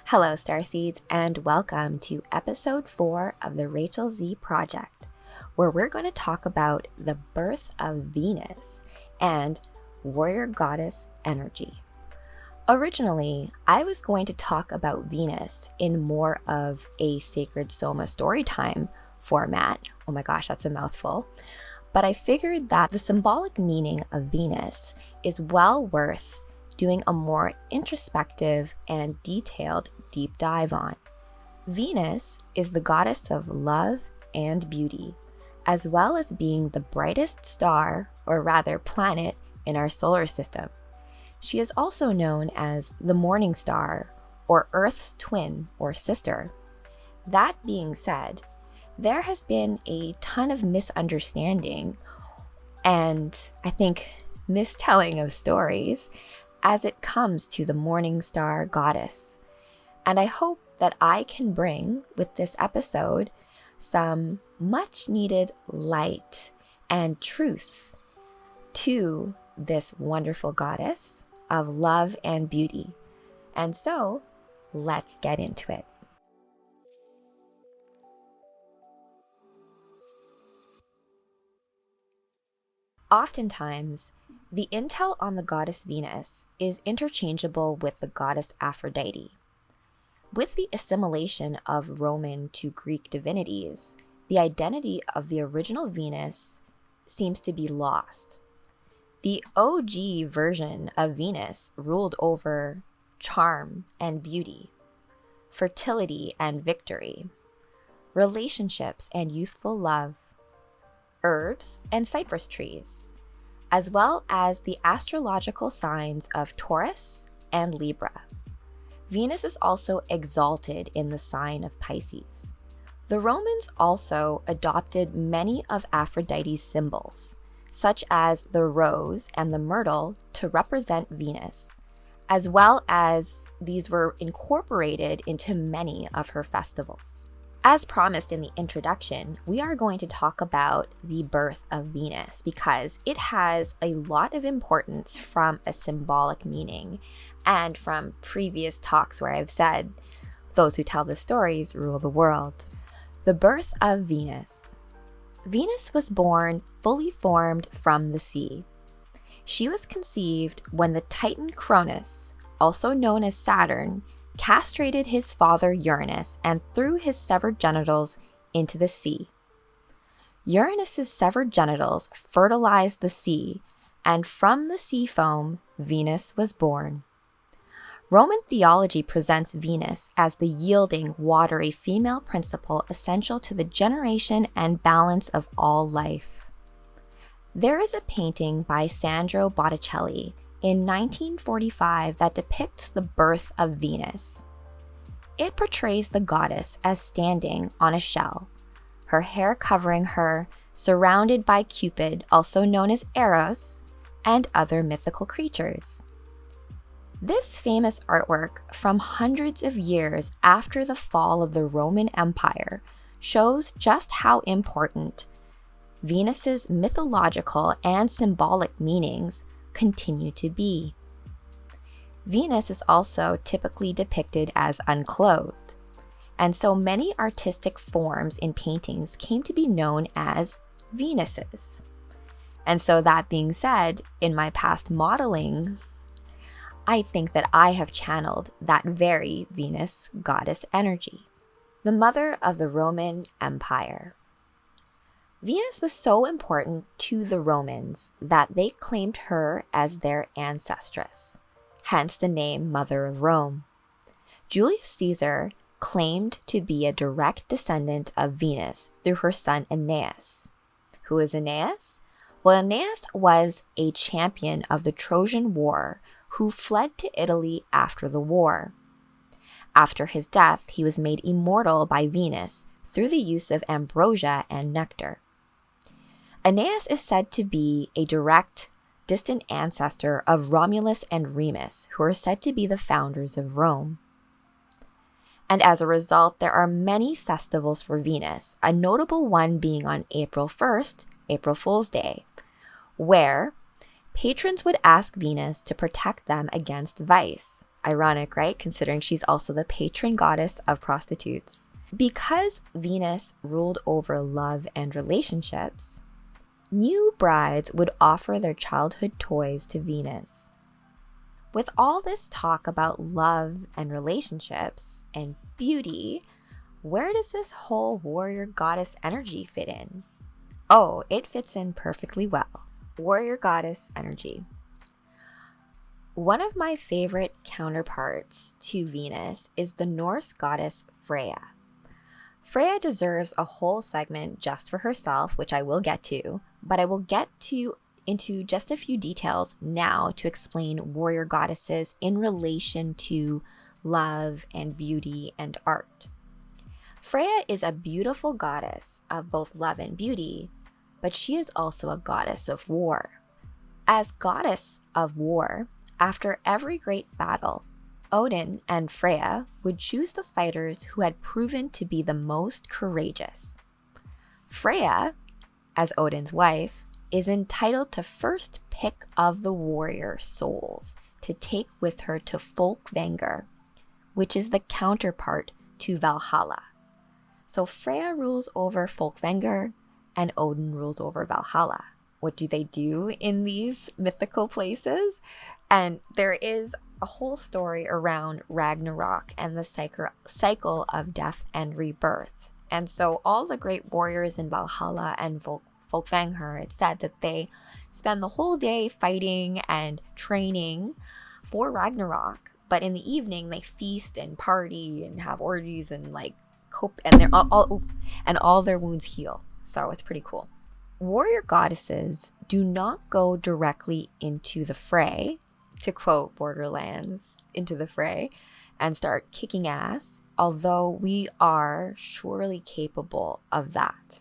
Hello, Starseeds, and welcome to episode 4 of the Rachel Z Project, where we're going to talk about the birth of Venus and warrior goddess energy. Originally, I was going to talk about Venus in more of a sacred Soma storytime format. Oh my gosh, that's a mouthful. But I figured that the symbolic meaning of Venus is well worth doing a more introspective and detailed deep dive on. Venus is the goddess of love and beauty, as well as being the brightest star, or rather planet, in our solar system. She is also known as the morning star, or Earth's twin or sister. That being said, there has been a ton of misunderstanding and I think mistelling of stories as it comes to the morning star goddess. And I hope that I can bring, with this episode, some much needed light and truth to this wonderful goddess of love and beauty. And so, let's get into it. Oftentimes, the intel on the goddess Venus is interchangeable with the goddess Aphrodite. With the assimilation of Roman to Greek divinities, the identity of the original Venus seems to be lost. The OG version of Venus ruled over charm and beauty, fertility and victory, relationships and youthful love, herbs and cypress trees, as well as the astrological signs of Taurus and Libra. Venus is also exalted in the sign of Pisces. The Romans also adopted many of Aphrodite's symbols, such as the rose and the myrtle, to represent Venus, as well as these were incorporated into many of her festivals. As promised in the introduction, we are going to talk about the birth of Venus because it has a lot of importance from a symbolic meaning and from previous talks where I've said, those who tell the stories rule the world. The birth of Venus. Venus was born fully formed from the sea. She was conceived when the Titan Cronus, also known as Saturn, castrated his father Uranus and threw his severed genitals into the sea. Uranus's severed genitals fertilized the sea, and from the sea foam, Venus was born. Roman theology presents Venus as the yielding, watery female principle essential to the generation and balance of all life. There is a painting by Sandro Botticelli in 1945 that depicts the birth of Venus. It portrays the goddess as standing on a shell, her hair covering her, surrounded by Cupid, also known as Eros, and other mythical creatures. This famous artwork from hundreds of years after the fall of the Roman Empire shows just how important Venus's mythological and symbolic meanings continue to be. Venus is also typically depicted as unclothed, and so many artistic forms in paintings came to be known as Venuses. And so that being said, in my past modeling, I think that I have channeled that very Venus goddess energy. The mother of the Roman Empire. Venus was so important to the Romans that they claimed her as their ancestress, hence the name Mother of Rome. Julius Caesar claimed to be a direct descendant of Venus through her son Aeneas. Who is Aeneas? Well, Aeneas was a champion of the Trojan War who fled to Italy after the war. After his death, he was made immortal by Venus through the use of ambrosia and nectar. Aeneas is said to be a direct, distant ancestor of Romulus and Remus, who are said to be the founders of Rome. And as a result, there are many festivals for Venus, a notable one being on April 1st, April Fool's Day, where patrons would ask Venus to protect them against vice, Ironic, right? Considering she's also the patron goddess of prostitutes. Because Venus ruled over love and relationships, new brides would offer their childhood toys to Venus. With all this talk about love and relationships and beauty, where does this whole warrior goddess energy fit in? Oh, it fits in perfectly well. Warrior goddess energy. One of my favorite counterparts to Venus is the Norse goddess Freya. Freya deserves a whole segment just for herself, which I will get to, but I will get into just a few details now to explain warrior goddesses in relation to love and beauty and art. Freya is a beautiful goddess of both love and beauty, but she is also a goddess of war. As goddess of war, after every great battle, Odin and Freya would choose the fighters who had proven to be the most courageous. Freya, as Odin's wife, is entitled to first pick of the warrior souls to take with her to Folkvanger, which is the counterpart to Valhalla. So Freya rules over Folkvanger and Odin rules over Valhalla. What do they do in these mythical places? And there is a whole story around Ragnarok and the cycle of death and rebirth. And so all the great warriors in Valhalla and Folkvanger, it's said that they spend the whole day fighting and training for Ragnarok. But in the evening, they feast and party and have orgies and cope, and they're all their wounds heal. So it's pretty cool. Warrior goddesses do not go directly into the fray, to quote Borderlands, into the fray, and start kicking ass, although we are surely capable of that.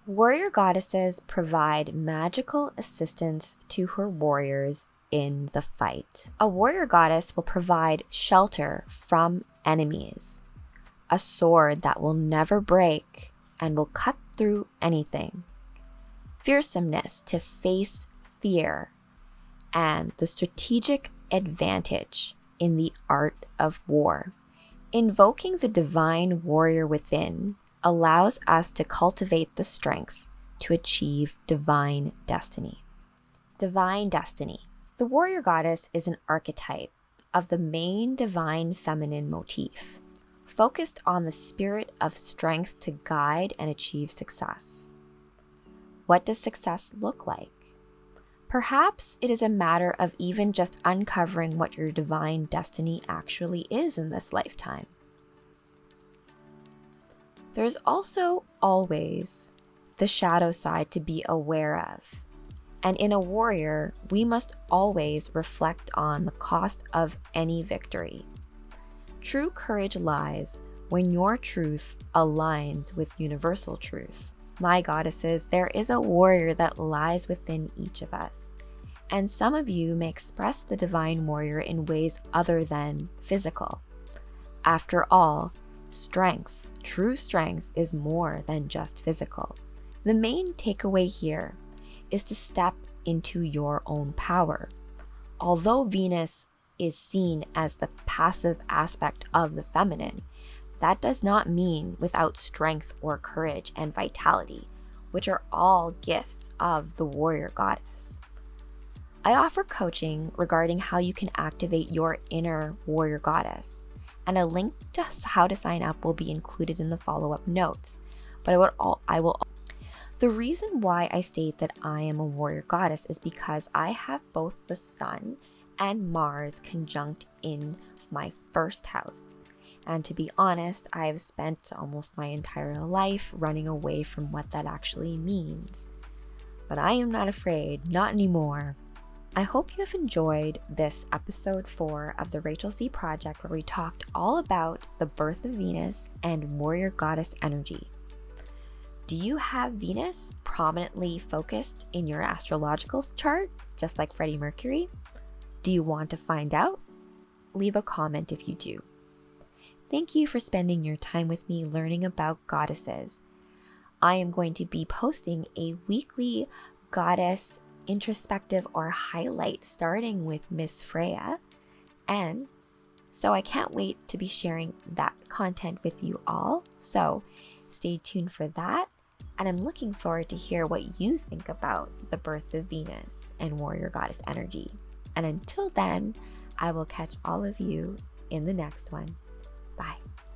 Warrior goddesses provide magical assistance to her warriors in the fight. A warrior goddess will provide shelter from enemies, a sword that will never break and will cut through anything, fearsomeness to face fear, and the strategic advantage in the art of war. Invoking the divine warrior within allows us to cultivate the strength to achieve divine destiny. Divine destiny. The warrior goddess is an archetype of the main divine feminine motif, focused on the spirit of strength to guide and achieve success. What does success look like? Perhaps it is a matter of even just uncovering what your divine destiny actually is in this lifetime. There's also always the shadow side to be aware of. And in a warrior, we must always reflect on the cost of any victory. True courage lies when your truth aligns with universal truth. My goddesses, there is a warrior that lies within each of us. And some of you may express the divine warrior in ways other than physical. After all, strength, true strength, is more than just physical. The main takeaway here is to step into your own power. Although Venus is seen as the passive aspect of the feminine, that does not mean without strength or courage and vitality, which are all gifts of the warrior goddess. I offer coaching regarding how you can activate your inner warrior goddess, and a link to how to sign up will be included in the follow-up notes. But the reason why I state that I am a warrior goddess is because I have both the Sun and Mars conjunct in my first house. And to be honest, I've spent almost my entire life running away from what that actually means. But I am not afraid, not anymore. I hope you have enjoyed this episode 4 of the Rachel C Project, where we talked all about the birth of Venus and warrior goddess energy. Do you have Venus prominently focused in your astrological chart, just like Freddie Mercury? Do you want to find out? Leave a comment if you do. Thank you for spending your time with me learning about goddesses. I am going to be posting a weekly goddess introspective or highlight starting with Miss Freya, and So I can't wait to be sharing that content with you all. So stay tuned for that. And I'm looking forward to hear what you think about the birth of Venus and warrior goddess energy. And until then, I will catch all of you in the next one. Bye.